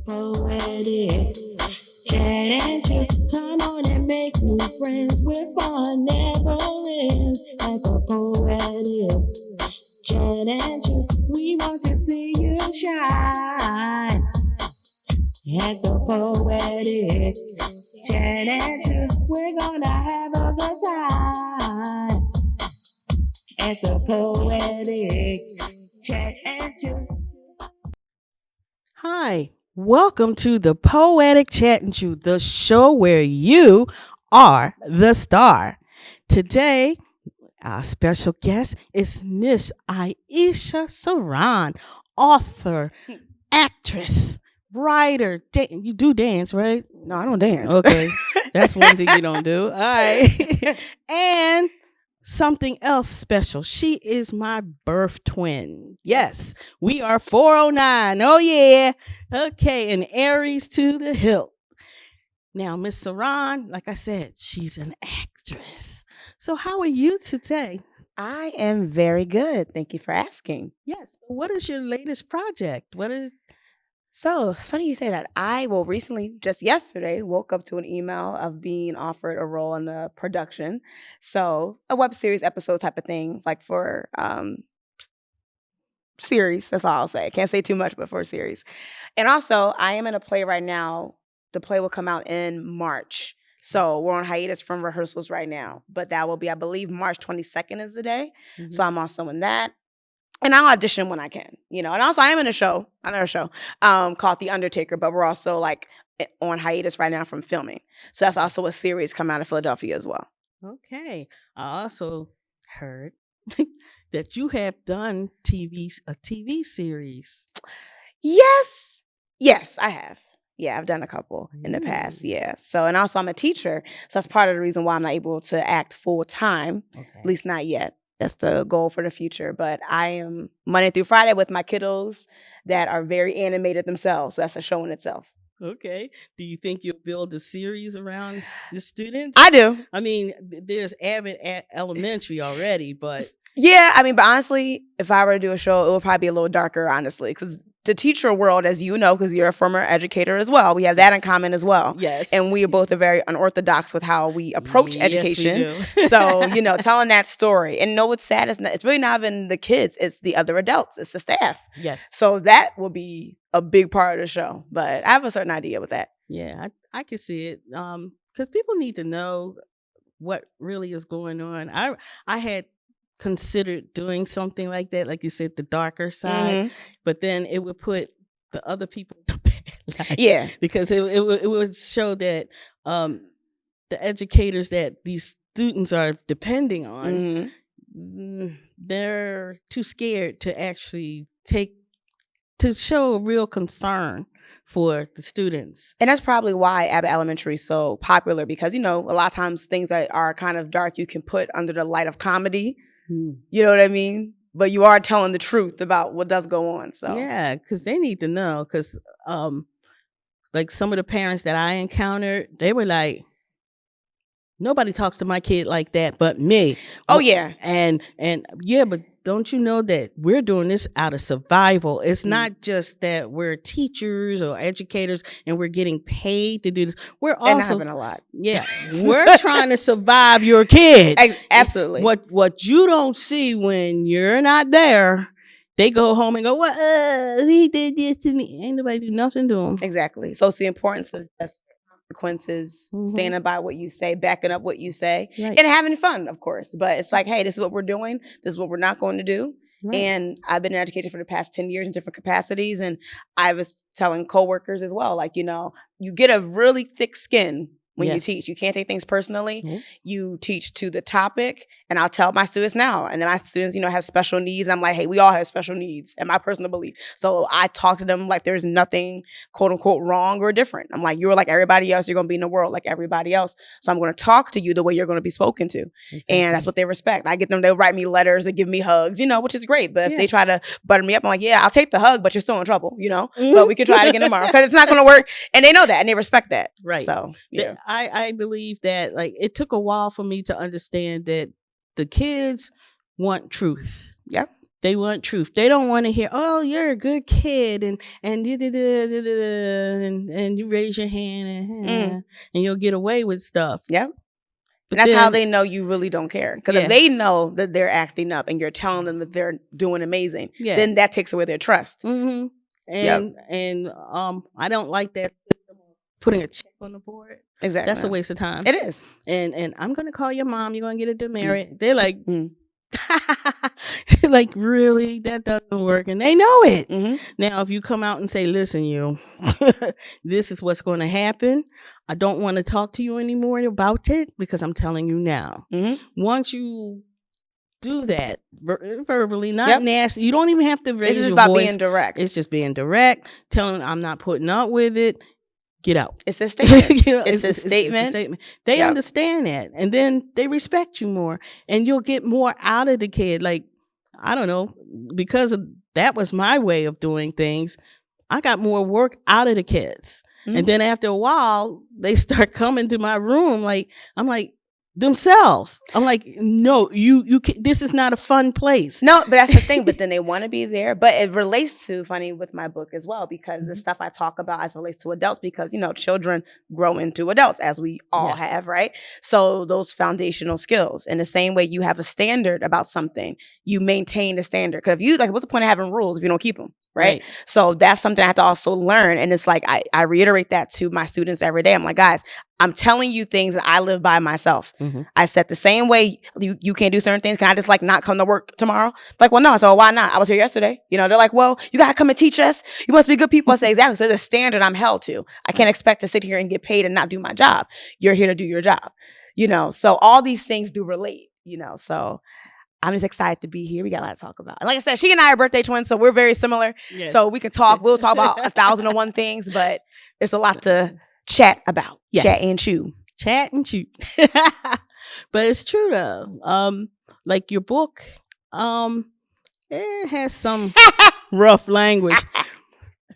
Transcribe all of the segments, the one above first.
Poetic. Chat and chill. Come on and make new friends. We're fun never ends. At the Poetic. Chat and chill. We want to see you shine. At the Poetic. Chat and chill. We're gonna have a good time. At the Poetic. Chat and chill. Hi, welcome to the Poetic Chat and Chew, the show where you are the star. Today, our special guest is Miss Aisha Saran, author, actress, writer. You do dance, right? No, I don't dance. Okay, that's one thing you don't do. All right. And something else special. She is my birth twin. Yes, we are 409. Oh, yeah. Okay, and Aries to the hilt. Now, Miss Saran, like I said, she's an actress. So, how are you today? I am very good. Thank you for asking. Yes. What is your latest project? So it's funny you say that. I recently, just yesterday, woke up to an email of being offered a role in the production. So a web series episode type of thing, like for series. That's all I'll say. Can't say too much, but for a series. And also, I am in a play right now. The play will come out in March. So we're on hiatus from rehearsals right now. But that will be, I believe, March 22nd is the day. Mm-hmm. So I'm also in that. And I'll audition when I can, And also I am in another show called The Educator, but we're also like on hiatus right now from filming. So that's also a series coming out of Philadelphia as well. Okay. I also heard that you have done a TV series. Yes, I have. Yeah, I've done a couple in the past. Yeah. So, and also I'm a teacher. So that's part of the reason why I'm not able to act full time, at least not yet. That's the goal for the future. But I am Monday through Friday with my kiddos that are very animated themselves. So that's a show in itself. Okay. Do you think you'll build a series around your students? I do. I mean, there's Abbott at Elementary already, but... Yeah, but honestly, if I were to do a show, it would probably be a little darker, honestly, because the teacher world, as you know, because you're a former educator as well, we have that in common as well. Yes. And we are both very unorthodox with how we approach education. We do. So, telling that story. And what's sad is it's really not even the kids, it's the other adults, it's the staff. Yes. So that will be a big part of the show. But I have a certain idea with that. Yeah, I can see it. Because people need to know what really is going on. I had considered doing something like that, like you said, the darker side, but then it would put the other people in a bad light. Yeah, because it would show that the educators that these students are depending on, they're too scared to actually show a real concern for the students. And that's probably why Abbott Elementary is so popular, because a lot of times things that are kind of dark you can put under the light of comedy. You know what I mean? But you are telling the truth about what does go on. So yeah, because they need to know. Because like some of the parents that I encountered, they were like, nobody talks to my kid like that but me. Oh yeah. And yeah, but don't you know that we're doing this out of survival? It's not just that we're teachers or educators and we're getting paid to do this. We're also that happen a lot. Yeah, we're trying to survive your kid. Absolutely. What you don't see when you're not there, they go home and go, well, he did this to me. Ain't nobody do nothing to him. Exactly. So it's the importance of just consequences, standing by what you say, backing up what you say, and having fun, of course. But it's like, hey, this is what we're doing. This is what we're not going to do. Right. And I've been an educator for the past 10 years in different capacities. And I was telling coworkers as well, like, you get a really thick skin when you teach. You can't take things personally. You teach to the topic. And I'll tell my students now. And then my students, have special needs. I'm like, hey, we all have special needs in my personal belief. So I talk to them like there's nothing, quote unquote, wrong or different. I'm like, you're like everybody else. You're going to be in the world like everybody else. So I'm going to talk to you the way you're going to be spoken to. Exactly. And that's what they respect. I get them, they'll write me letters, they give me hugs, which is great. But if they try to butter me up, I'm like, yeah, I'll take the hug, but you're still in trouble, But we can try it again tomorrow because it's not going to work. And they know that and they respect that. Right. So yeah. I believe that it took a while for me to understand that the kids want truth. Yeah. They want truth. They don't want to hear, "Oh, you're a good kid," and and you raise your hand and you'll get away with stuff. Yep. But And that's how then- they know you really don't care. Because Yeah. if they know that they're acting up and you're telling them that they're doing amazing, Yeah. then that takes away their trust. Mhm. Yep. And I don't like that system of putting a check on the board. Exactly. That's a waste of time. It is. And I'm gonna call your mom. You're gonna get a demerit. They're like, Mm. like, really? That doesn't work, and they know it. Mhm. Now, if you come out and say, "Listen, you, this is what's going to happen. I don't want to talk to you anymore about it because I'm telling you now." Mhm. Once you do that verbally, not Yep. nasty, you don't even have to raise It's just your about voice. being direct. It's just being direct, telling them I'm not putting up with it. Get out. It's a statement. You know, It's a It's a statement. statement. They Yep. understand that, and then they respect you more, and you'll get more out of the kid. Like, I don't know, because that was my way of doing things. I got more work out of the kids, Mhm. and then after a while, they start coming to my room. Like, I'm like, themselves. I'm like, no, you can, this is not a fun place. No, but that's the thing. But then they want to be there. But it relates to funny with my book as well, because the stuff I talk about as relates to adults, because, you know, children grow into adults, as we all Yes. have, right? So those foundational skills, in the same way you have a standard about something, you maintain the standard. Because if you, like, what's the point of having rules if you don't keep them? Right? So that's something I have to also learn. And it's like, I reiterate that to my students every day. I'm like, guys, I'm telling you things that I live by myself. Mhm. I said the same way you can't do certain things. Can I just like not come to work tomorrow? Like, well, no. So why not? I was here yesterday. You know, they're like, well, you got to come and teach us. You must be good people. I say, exactly. So there's a standard I'm held to. I can't expect to sit here and get paid and not do my job. You're here to do your job. You know, so all these things do relate, you know, so I'm just excited to be here. We got a lot to talk about. And like I said, she and I are birthday twins, so we're very similar. Yes. So we can talk. We'll talk about 1,001 things, but it's a lot to chat about. Yes. Chat and chew. Chat and shoot. But it's true though. Like your book, it has some rough language,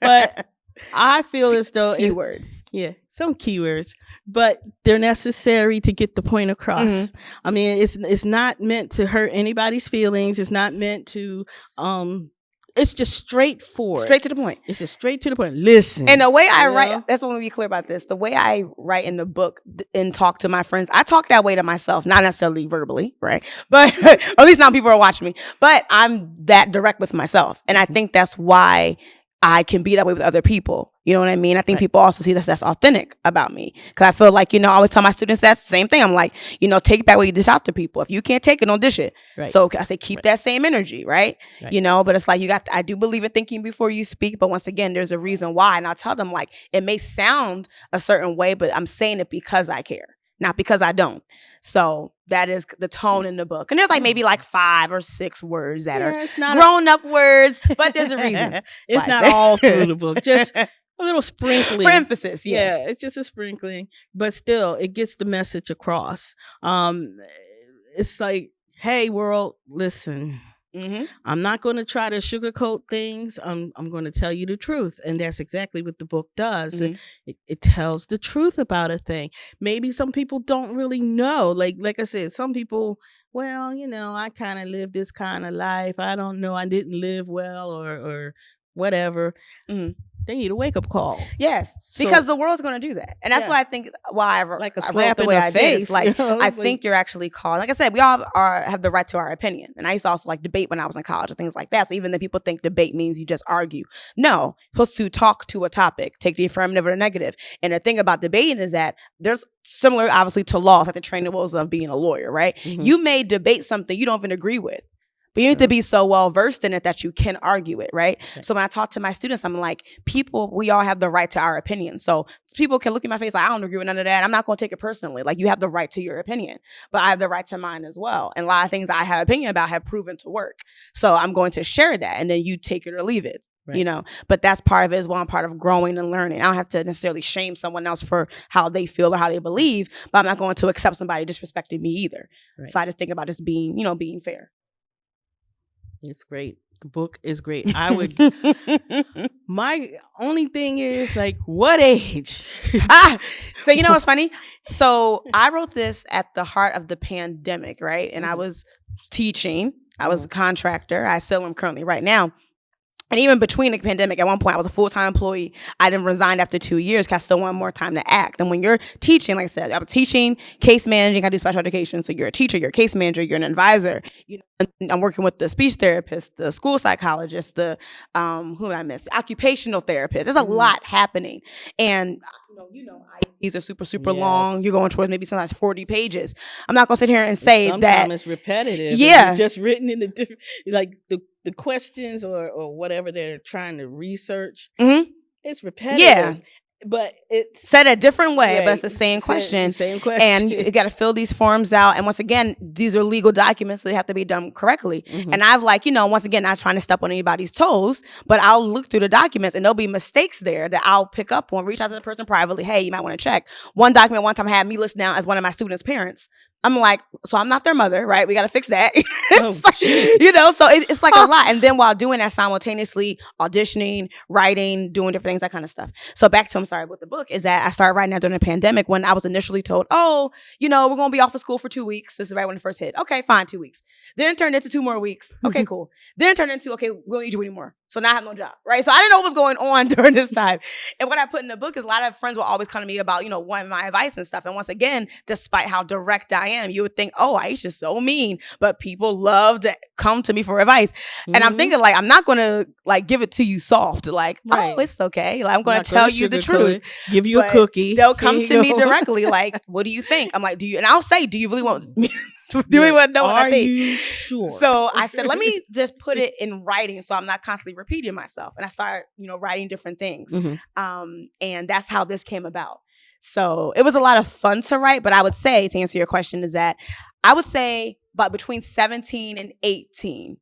but I feel as though Keywords. some keywords, but they're necessary to get the point across. Mhm. I mean, it's not meant to hurt anybody's feelings. It's not meant to it's just straightforward. Straight to the point. It's just straight to the point. Listen. And the way I You know? write, that's what we be clear about this. The way I write in the book and talk to my friends, I talk that way to myself, not necessarily verbally, right? But or at least now people are watching me. But I'm that direct with myself. And I think that's why I can be that way with other people. You know what I mean? I think people also see that's authentic about me. Because I feel like, you know, I always tell my students that's the same thing. I'm like, you know, take back what you dish out to people. If you can't take it, don't dish it. Right. So I say keep that same energy, right? Right. You know, but it's like I do believe in thinking before you speak. But once again, there's a reason why. And I'll tell them, like, it may sound a certain way, but I'm saying it because I care, not because I don't. So that is the tone in the book. And there's like maybe like 5 or 6 words that are it's not grown up words, but there's a reason. it's why. not all through the book. Just a little sprinkling. For emphasis, Yeah, it's just a sprinkling, but still, it gets the message across. It's like, hey, world, listen. Mm-hmm. I'm not going to try to sugarcoat things. I'm going to tell you the truth, and that's exactly what the book does. Mm-hmm. It tells the truth about a thing. Maybe some people don't really know. Like I said, some people, well, you know, I kind of live this kind of life. I don't know. I didn't live well, or whatever. Mm-hmm. They need a wake-up call. Yes, So- because the world's going to do that. And that's Yeah. why I think why I wrote, Like a I wrote slap the in way the I did. face, It's like, you know? I It's like- think you're actually called. Like I said, we all have the right to our opinion. And I used to also like debate when I was in college and things like that. So even though people think debate means you just argue. No, you're supposed to talk to a topic, take the affirmative or the negative. And the thing about debating is that there's similar, obviously, to laws, like the training wheels of being a lawyer, right? Mhm. You may debate something you don't even agree with. But you have to be so well versed in it that you can argue it, right? Right. So when I talk to my students, I'm like, people, we all have the right to our opinion. So people can look at my face like, I don't agree with none of that. I'm not going to take it personally. Like, you have the right to your opinion, but I have the right to mine as well. And a lot of things I have opinion about have proven to work. So I'm going to share that, and then you take it or leave it. Right. You know, but that's part of it as well. I'm part of growing and learning. I don't have to necessarily shame someone else for how they feel or how they believe, but I'm not going to accept somebody disrespecting me either. Right. So I just think about just being, you know, being fair. It's great. The book is great. I would. My only thing is, like, what age? So you know what's funny? So I wrote this at the heart of the pandemic, right? And I was teaching I was a contractor. I still am currently right now. And even between the pandemic, at one point, I was a full-time employee. I then resigned after 2 years because I still wanted more time to act. And when you're teaching, like I said, I'm teaching, case managing, I do special education. So you're a teacher, you're a case manager, you're an advisor. You know, I'm working with the speech therapist, the school psychologist, the, who did I miss? The occupational therapist. There's a lot happening. And these are super long. You're going towards maybe sometimes 40 pages. I'm not going to sit here and say sometimes that. It's repetitive. Yeah. It's just written in the different, like the questions or whatever they're trying to research. Mm-hmm. It's repetitive. Yeah. But it's said a different way, but it's the same question. Same question. And you got to fill these forms out. And once again, these are legal documents, so they have to be done correctly. Mm-hmm. And I've once again, not trying to step on anybody's toes, but I'll look through the documents and there'll be mistakes there that I'll pick up on, reach out to the person privately. Hey, you might want to check. One document one time had me listed down as one of my students' parents. I'm like, so I'm not their mother, right? We got to fix that. So it's like a lot. And then while doing that, simultaneously auditioning, writing, doing different things, that kind of stuff. So back to, I'm sorry, with the book is that I started writing that during the pandemic when I was initially told, we're going to be off of school for 2 weeks. This is right when it first hit. Okay, fine, 2 weeks. Then it turned into 2 more weeks. Okay, cool. Then it turned into, okay, we don't need you anymore. So now I have no job, right? So I didn't know what was going on during this time. And what I put in the book is a lot of friends will always come to me about, wanting my advice and stuff. And once again, despite how direct I am, you would think, Aisha's so mean, but people love to come to me for advice. Mm-hmm. And I'm thinking I'm not going to give it to you soft. It's okay. I'm going to tell you the truth. Give you a cookie. They'll come to me directly. What do you think? I'm like, and I'll say, do you really want me? Do you want to know what I think? Are you sure? So I said, let me just put it in writing so I'm not constantly repeating myself. And I started, writing different things. Mm-hmm. And that's how this came about. So it was a lot of fun to write. But I would say, to answer your question, is that I would say about between 17 and 18.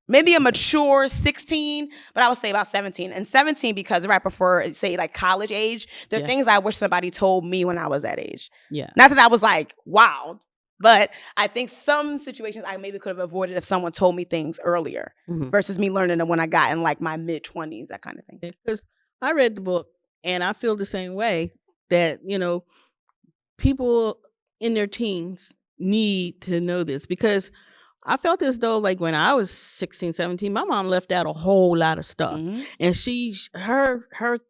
Maybe a mature 16, but I would say about 17. And 17 because right before, say, college age, there are things I wish somebody told me when I was that age. Yeah. Not that I was wow. But I think some situations I maybe could have avoided if someone told me things earlier versus me learning them when I got in my mid-20s, that kind of thing. Because I read the book and I feel the same way that, people in their teens need to know this because I felt as though when I was 16, 17, my mom left out a whole lot of stuff. Mm-hmm. And her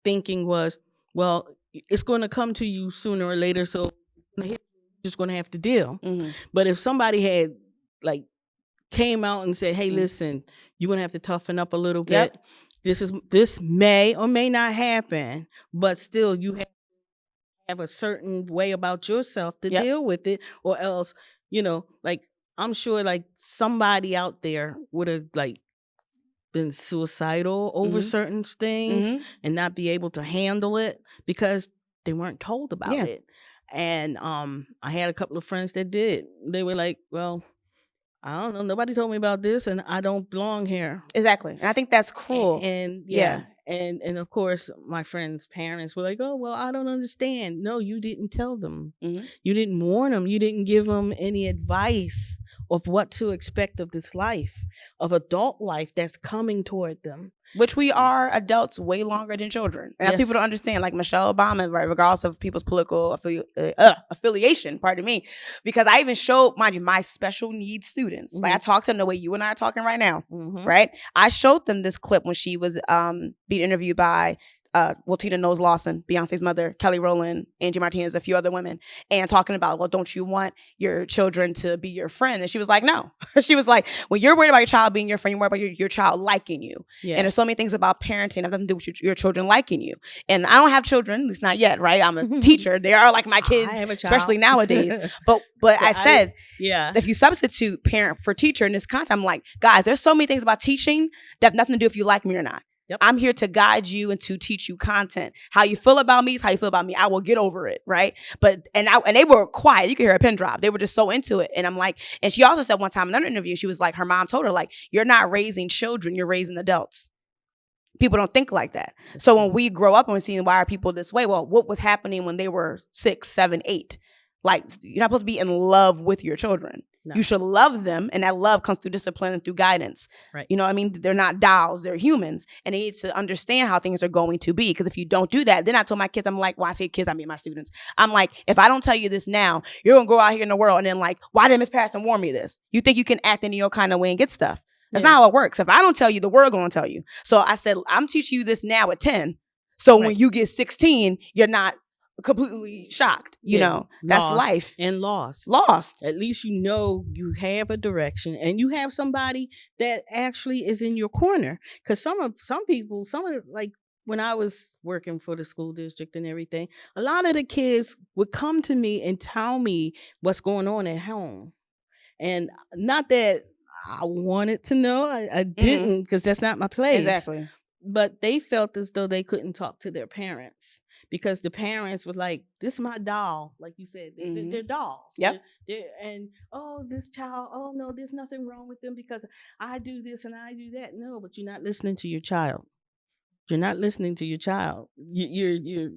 thinking was, well, it's going to come to you sooner or later. So just going to have to deal. Mm-hmm. But if somebody had came out and said, hey, listen, you're going to have to toughen up a little bit. This may or may not happen, but still you have a certain way about yourself to deal with it, or else, I'm sure somebody out there would have been suicidal over certain things and not be able to handle it because they weren't told about it. And I had a couple of friends that did. They were like, well, I don't know. Nobody told me about this and I don't belong here. Exactly. And I think that's cruel. And And of course, my friends' parents were like, oh, well, I don't understand. No, you didn't tell them. Mm-hmm. You didn't warn them. You didn't give them any advice of what to expect of this life, of adult life that's coming toward them. Which we are adults way longer than children. And that's people don't understand, like Michelle Obama, right, regardless of people's political affiliation, pardon me, because I even showed, mind you, my special needs students. Mm-hmm. Like I talked to them the way you and I are talking right now, right? I showed them this clip when she was being interviewed by Tina Knowles Lawson, Beyonce's mother, Kelly Rowland, Angie Martinez, a few other women, and talking about, well, don't you want your children to be your friend? And she was like, no. She was like, when you're worried about your child being your friend, you're worried about your child liking you. Yeah. And there's so many things about parenting that have nothing to do with your children liking you. And I don't have children, at least not yet, right? I'm a teacher. They are like my kids, especially nowadays. But I said, if you substitute parent for teacher in this context, I'm like, guys, there's so many things about teaching that have nothing to do if you like me or not. Yep. I'm here to guide you and to teach you content. How you feel about me is how you feel about me. I will get over it, right? But and they were quiet. You could hear a pin drop. They were just so into it. And I'm like, and she also said one time in another interview, she was like, her mom told her, like, you're not raising children, you're raising adults. People don't think like that. So when we grow up and we're seeing why are people this way? Well, what was happening when they were 6, 7, 8? Like, you're not supposed to be in love with your children. No. You should love them, and that love comes through discipline and through guidance. Right. You know what I mean? They're not dolls, they're humans, and they need to understand how things are going to be. Because if you don't do that, then I told my kids, I'm like, well, I say kids, I mean my students. I'm like, if I don't tell you this now, you're gonna go out here in the world and then like, why didn't Miss Patterson warn me this? You think you can act in your kind of way and get stuff? That's not how it works. If I don't tell you, the world gonna tell you. So I said, I'm teaching you this now at 10. So when you get 16, you're not completely shocked. You know, that's life. And lost. Lost. At least you know you have a direction and you have somebody that actually is in your corner. Because some people, like when I was working for the school district and everything, a lot of the kids would come to me and tell me what's going on at home. And not that I wanted to know, I didn't, because that's not my place. Exactly. But they felt as though they couldn't talk to their parents because the parents were like, this is my doll. Like you said, they're dolls. Yep. And, oh, this child, oh, no, there's nothing wrong with them because I do this and I do that. No, but you're not listening to your child. You're not listening to your child. You're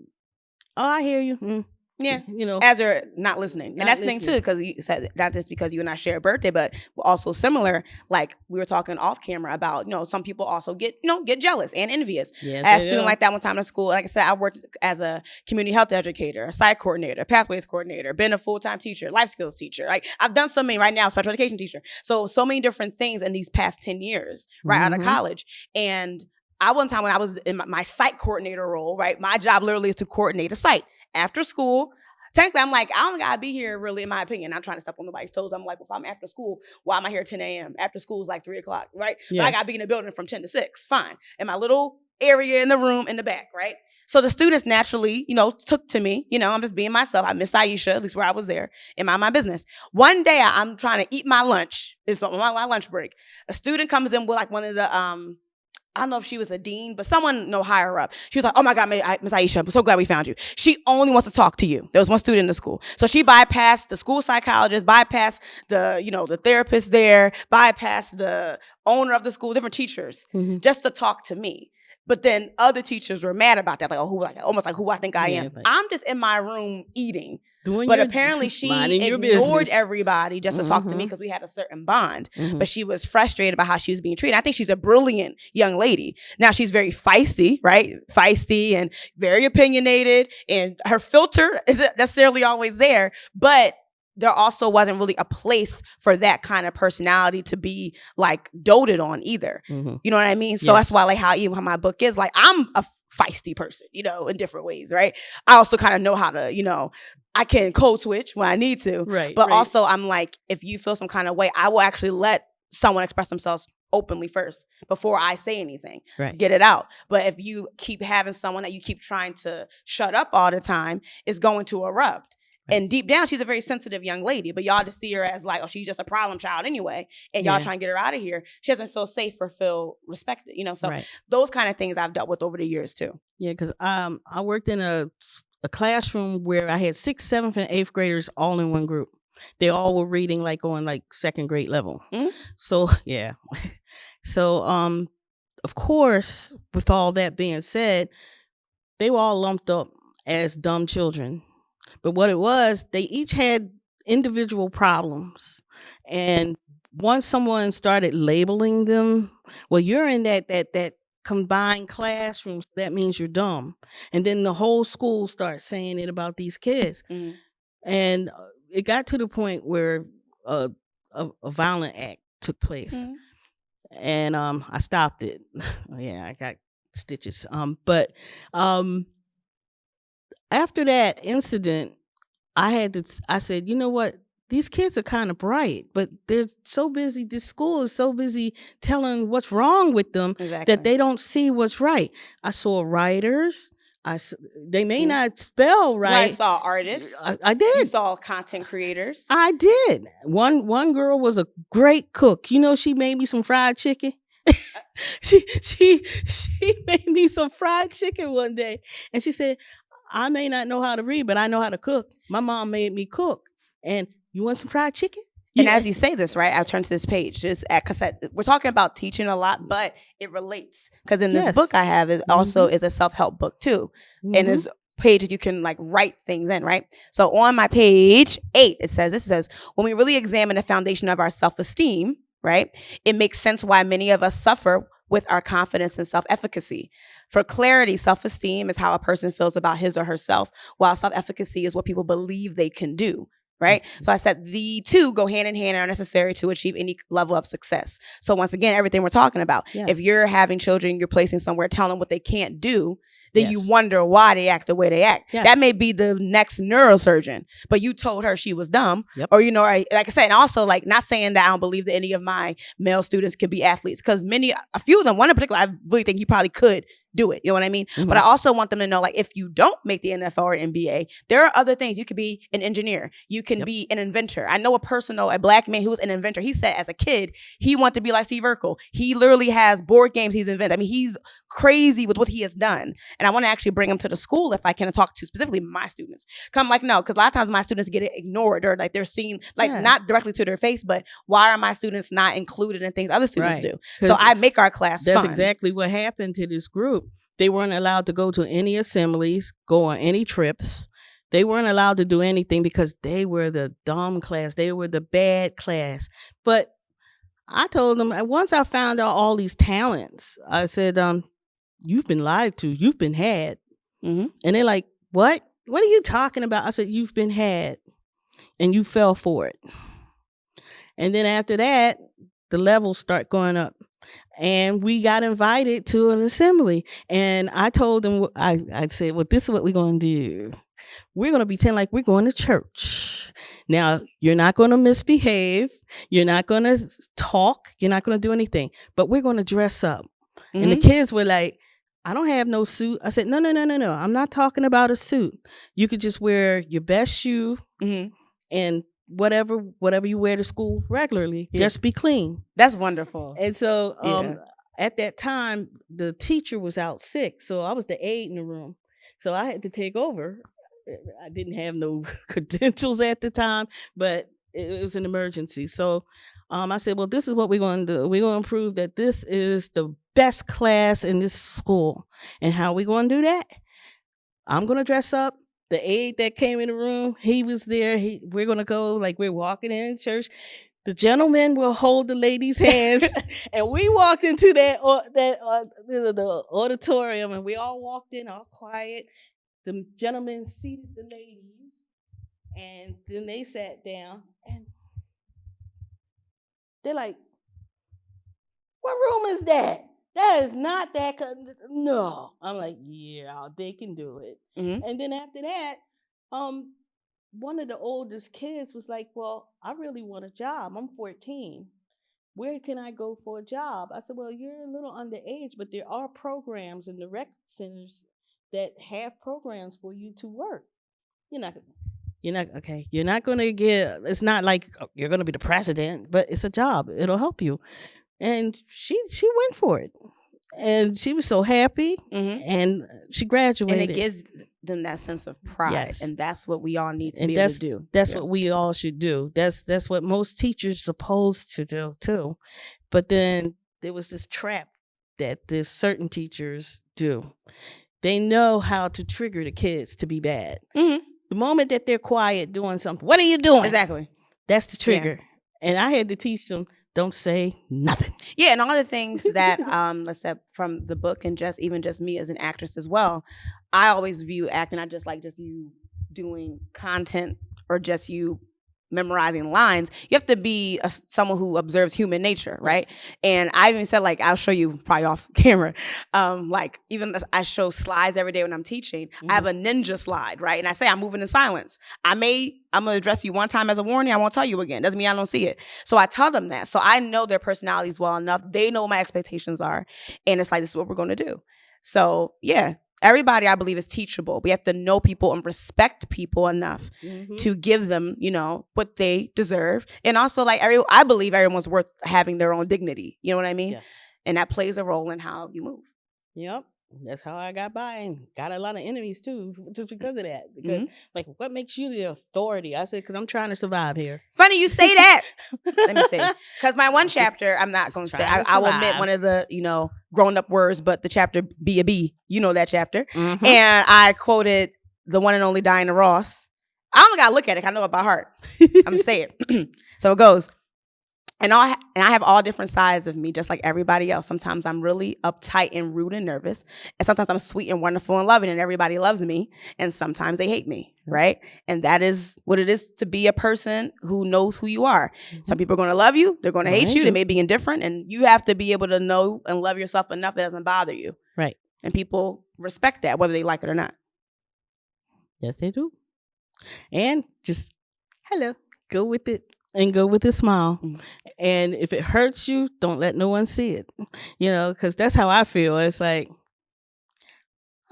oh, I hear you. Yeah, you know, as they're not listening. And that's the thing too, because you said not just because you and I share a birthday, but also similar. Like we were talking off camera about, some people also get jealous and envious. Yes, I had a student like that one time in school. Like I said, I worked as a community health educator, a psych coordinator, pathways coordinator, been a full-time teacher, life skills teacher. Like I've done so many right now, special education teacher. So many different things in these past 10 years, right out of college. And one time when I was in my site coordinator role, right, my job literally is to coordinate a site. After school, technically, I'm like, I don't gotta be here really, in my opinion. I'm trying to step on nobody's toes. I'm like, well, if I'm after school, why am I here at 10 a.m.? After school is like 3 o'clock, right? Yeah. But I gotta be in the building from 10 to 6. Fine. In my little area in the room in the back, right? So the students naturally, took to me. I'm just being myself. I miss Aisha, at least where I was there, and mind my business. One day, I'm trying to eat my lunch. It's on my lunch break. A student comes in with like one of the, I don't know if she was a dean, but someone higher up. She was like, oh my God, Miss Aisha, I'm so glad we found you. She only wants to talk to you. There was one student in the school. So she bypassed the school psychologist, bypassed the therapist there, bypassed the owner of the school, different teachers, just to talk to me. But then other teachers were mad about that, almost like who I think I am. I'm just in my room eating. But apparently she ignored everybody just to talk to me because we had a certain bond. But she was frustrated about how she was being treated. I think she's a brilliant young lady. Now she's very feisty, right? Feisty and very opinionated. And her filter isn't necessarily always there. But there also wasn't really a place for that kind of personality to be like doted on either. You know what I mean? So that's why even how my book is, like I'm a feisty person, in different ways, right? I also kind of know how to, I can code switch when I need to. Right. But also I'm like, if you feel some kind of way, I will actually let someone express themselves openly first before I say anything. Right. Get it out. But if you keep having someone that you keep trying to shut up all the time, it's going to erupt. And deep down, she's a very sensitive young lady, but y'all just see her as like, oh, she's just a problem child anyway. And y'all trying to get her out of here. She doesn't feel safe or feel respected, So those kind of things I've dealt with over the years too. Yeah, because I worked in a classroom where I had 6th, 7th, and 8th graders all in one group. They all were reading like on like 2nd grade level. So yeah. So of course, with all that being said, they were all lumped up as dumb children. But what it was, they each had individual problems. And once someone started labeling them, well, you're in that combined classroom, that means you're dumb. And then the whole school starts saying it about these kids. And it got to the point where a violent act took place. And I stopped it. Yeah, I got stitches. But after that incident, I said, you know what? These kids are kind of bright, but they're so busy. This school is so busy telling what's wrong with them that they don't see what's right. I saw writers. They may not spell right. I saw artists. I did. You saw content creators. I did. One girl was a great cook. She made me some fried chicken. she made me some fried chicken one day, and she said, I may not know how to read, but I know how to cook. My mom made me cook. And you want some fried chicken? And as you say this, right, I'll turn to this page. Just because we're talking about teaching a lot, but it relates. Because in this book I have, it also is a self-help book too. And it's page that you can like write things in, right? So on my page 8, it says, when we really examine the foundation of our self-esteem, right, it makes sense why many of us suffer with our confidence and self-efficacy. For clarity, self-esteem is how a person feels about his or herself, while self-efficacy is what people believe they can do. Right. So I said the two go hand in hand and are necessary to achieve any level of success. So once again, everything we're talking about, if you're having children, you're placing somewhere, telling them what they can't do, then you wonder why they act the way they act. That may be the next neurosurgeon, but you told her she was dumb. Or, you know, like I said, and also like not saying that I don't believe that any of my male students can be athletes, because a few of them, one in particular, I really think you probably could do it. You know what I mean? But I also want them to know, like, if you don't make the NFL or NBA, there are other things. You could be an engineer. You can be an inventor. I know a black man who was an inventor. He said as a kid, he wanted to be like Steve Urkel. He literally has board games he's invented. I mean, he's crazy with what he has done. And I want to actually bring him to the school if I can talk to specifically my students. Come like, no, because a lot of times my students get it ignored, or like they're seen, like not directly to their face, but why are my students not included in things other students do? So I make our class fun. That's exactly what happened to this group. They weren't allowed to go to any assemblies, go on any trips. They weren't allowed to do anything because they were the dumb class. They were the bad class. But I told them, once I found out all these talents, I said, you've been lied to. You've been had. And they're like, what? What are you talking about? I said, you've been had and you fell for it. And then after that, the levels start going up. And we got invited to an assembly. And I told them, I said, well, this is what we're going to do. We're going to pretend like we're going to church. Now, you're not going to misbehave. You're not going to talk. You're not going to do anything. But we're going to dress up. And the kids were like, I don't have no suit. I said, no. I'm not talking about a suit. You could just wear your best shoe and whatever you wear to school regularly, just be clean. That's wonderful. And so at that time, the teacher was out sick, so I was the aide in the room. So I had to take over. I didn't have no credentials at the time, but it was an emergency. So I said, well, this is what we're going to do. We're going to prove that this is the best class in this school. And how are we going to do that? I'm going to dress up. The aide that came in the room, he was there. We're going to go like we're walking in church. The gentleman will hold the ladies' hands. And we walked into the auditorium, and we all walked in all quiet. The gentleman seated the ladies, and then they sat down. And they're like, what room is that? That is not that. No. I'm like, yeah, they can do it. And then after that, one of the oldest kids was like, well, I really want a job. I'm 14. Where can I go for a job? I said, well, you're a little underage, but there are programs in the rec centers that have programs for you to work. You're not going to get, it's not like you're going to be the president, but it's a job. It'll help you. And she went for it. And she was so happy, and she graduated. And it gives them that sense of pride, and that's what we all need to be able to do. That's what we all should do. That's what most teachers are supposed to do too. But then there was this trap that this certain teachers do. They know how to trigger the kids to be bad. The moment that they're quiet doing something, what are you doing? Exactly. That's the trigger. And I had to teach them, don't say nothing. Yeah, and all the things that, let's say from the book, and just me as an actress as well, I always view acting not just like just you doing content or just you memorizing lines. You have to be someone who observes human nature, right? And I even said, like, I'll show you probably off camera. Like, even I show slides every day when I'm teaching. I have a ninja slide, right? And I say I'm moving in silence. I'm gonna address you one time as a warning. I won't tell you again. Doesn't mean I don't see it. So I tell them that. So I know their personalities well enough. They know what my expectations are, and it's like, this is what we're going to do. So yeah. Everybody, I believe, is teachable. We have to know people and respect people enough to give them, what they deserve. And also, like, I believe everyone's worth having their own dignity. You know what I mean? Yes. And that plays a role in how you move. Yep. That's how I got by, and got a lot of enemies too, just because of that. Because like, what makes you the authority? I said, because I'm trying to survive here. Funny you say that. Let me see. Because my one chapter, I'm not going to say. I will admit one of the grown up words, but the chapter be a bee. You know that chapter. And I quoted the one and only Diana Ross. I only gotta look at it. I know it by heart. I'm gonna say it. So it goes. And I have all different sides of me, just like everybody else. Sometimes I'm really uptight and rude and nervous. And sometimes I'm sweet and wonderful and loving and everybody loves me. And sometimes they hate me, right? And that is what it is to be a person who knows who you are. Mm-hmm. Some people are going to love you. They're going to hate you. They may be indifferent. And you have to be able to know and love yourself enough that it doesn't bother you. Right. And people respect that, whether they like it or not. Yes, they do. And just, hello, go with it. And go with a smile. Mm. And if it hurts you, don't let no one see it. Because that's how I feel. It's like,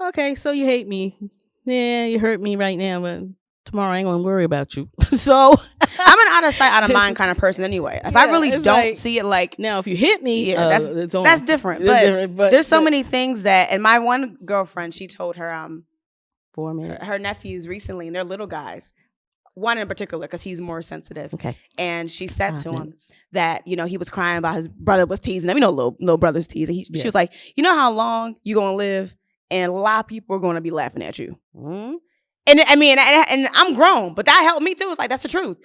okay, so you hate me. Yeah, you hurt me right now, but tomorrow I ain't going to worry about you. So I'm an out of sight, out of mind kind of person anyway. If I really don't see it like... Now, if you hit me, that's different. But there's so many things that... And my one girlfriend, she told her 4 minutes. Her nephews recently, and they're little guys. One in particular, because he's more sensitive. Okay. And she said to him that, he was crying about his brother was teasing him. Little brothers tease. She was like, you know how long you going to live? And a lot of people are going to be laughing at you. Mm-hmm. And I mean, and I'm grown, but that helped me too. It's like, that's the truth.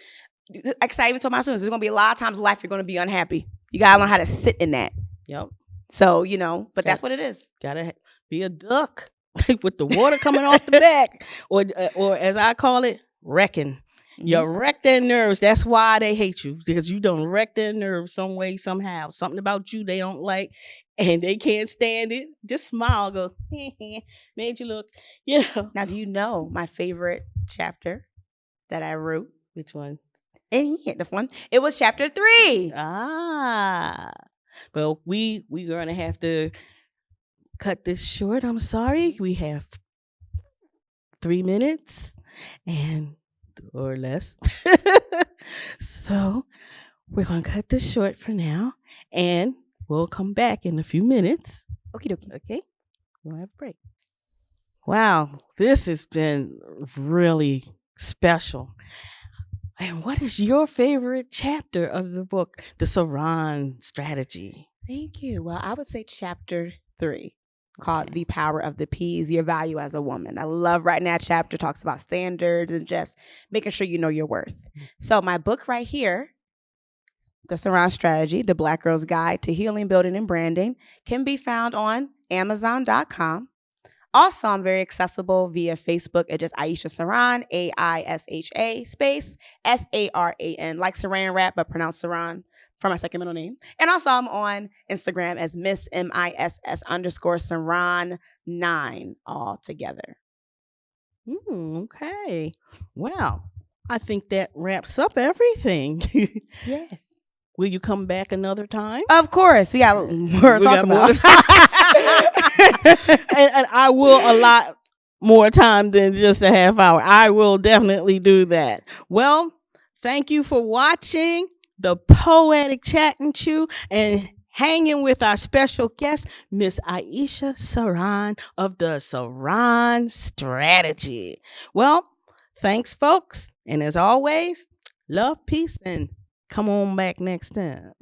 Like I even told my students, there's going to be a lot of times in life you're going to be unhappy. You got to learn how to sit in that. Yep. So, but that's what it is. Got to be a duck with the water coming off the back. Or as I call it, wrecking. You wreck their nerves. That's why they hate you, because you don't wreck their nerves some way, somehow. Something about you they don't like, and they can't stand it. Just smile, go, made you look, Now, do you know my favorite chapter that I wrote? Which one? The one. It was chapter 3. Well, we're going to have to cut this short. I'm sorry. We have 3 minutes or less. So we're going to cut this short for now, and we'll come back in a few minutes. Okie dokie. Okay. We'll have a break. Wow. This has been really special. And what is your favorite chapter of the book, The Saran Strategy? Thank you. Well, I would say chapter 3. Called The Power of the P's, Your Value as a Woman. I love writing that chapter. Talks about standards and just making sure you know your worth. So my book right here, The Saran Strategy, The Black Girl's Guide to Healing, Building, and Branding, can be found on Amazon.com. Also, I'm very accessible via Facebook at just Aisha Saran, AISHA space SARAN, like Saran wrap, but pronounced Saran. For my second middle name. And also I'm on Instagram as Miss MISS_Saran9 all together. Okay. Well, I think that wraps up everything. Yes. Will you come back another time? Of course. We got more to talk about. and I will allot more time than just a half hour. I will definitely do that. Well, thank you for watching the Poetic Chat and Chew and hanging with our special guest, Miss Aisha Saran of the Saran Strategy. Well, thanks, folks. And as always, love, peace, and come on back next time.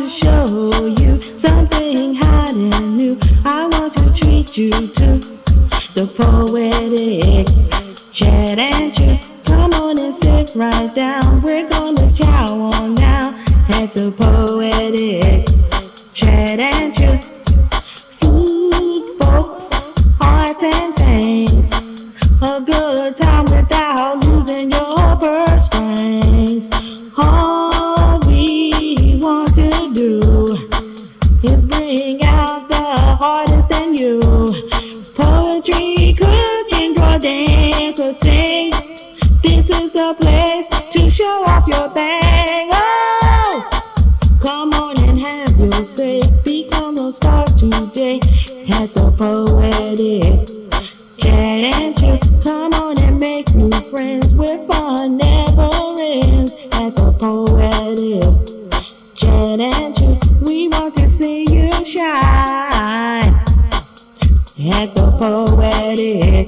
Show you something hot and new. I want to treat you to the Poetic Chat and Chew. Come on and sit right down. We're gonna chow on now at the Poetic Chat and Chew. Food, folks, art and things. A good time without losing your purse strings. All we want to do is bring out the artist in you. Poetry, cooking, draw, dance, or sing. This is the place to show off your thing. Oh, come on and have your say. Become a star today at the Poetic Chat and Chew. Come on and make new friends where fun never ends at the Poetic Chat and Chew. We want to see you shine at the Poetic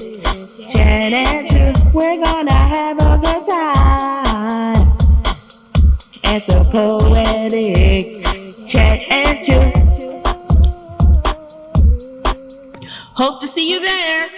at the Poetic Chat and Chill. Hope to see you there.